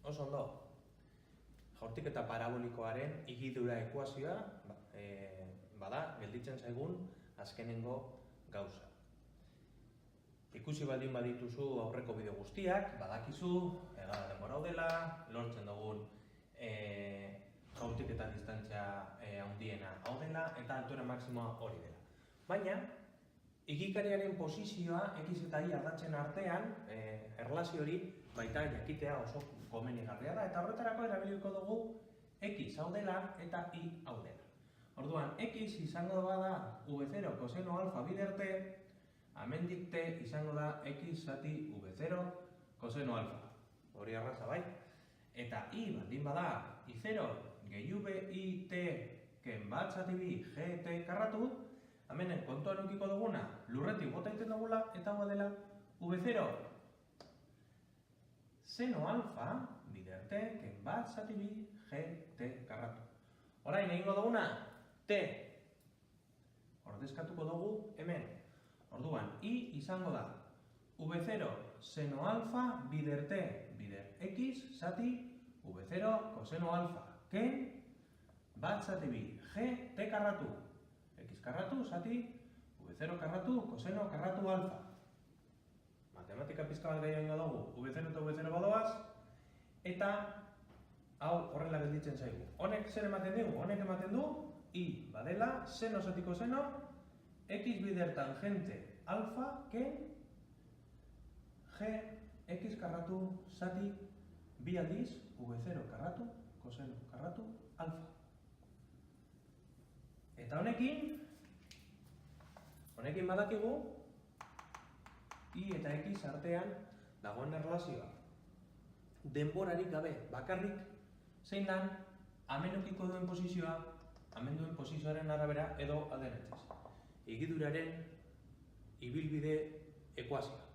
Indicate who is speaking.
Speaker 1: Oso ondo. Jaurtiketa parabolikoaren higidura ekuazioa bada gelditzen zaigun azkenengo gauza. Ikusi baldin badituzu aurreko bideo guztiak, badakizu, denbora hau dela, lortzen dugun jaurtiketa distantzia handiena hau dela eta altuera maximoa hori dela. Baina, igikariaren posizioa X eta Y aldatzen artean, erlazio hori baita jakitea oso komenigarria da, eta horretarako erabiliko dugu X hau dela eta Y hau dela. Orduan, X izango bada V0 coseno alfa bider T, hemendik T izango da X zati V0 coseno alfa. Hori arraza bai? Eta Y baldin bada I0 gehiu BI T ken bat zati bi GT karratu, hemenen kontuan ukiko duguna lurretik bota egiten dugula eta hau dela V0 seno alfa bider T ken bat zati bi GT karratu. Orain egingo duguna T ordezkatuko dugu hemen. Orduan, I izango da V0 seno alfa bider T bider X zati V0 coseno alfa ken bat zati bi G T karratu. X karratu zati V0 karratu coseno karratu alfa. Matematika pizka bat gehiago dugu, V0 eta V0 badoaz, eta hau horrela gelditzen zaigu. Honek zer ematen dugu? Honek ematen du I badela seno zati coseno X bider tangente alfa ken G X karratu zati bi aldiz V0 karratu coseno karratu alfa. Eta honekin badakigu I eta X artean dagoen erlazioa. Denborarik gabe, bakarrik, zein dan, hemen ukiko duen posizioa, hemen duen posizioaren arabera edo alderantzez. Higiduraren ibilbide ekuazioa.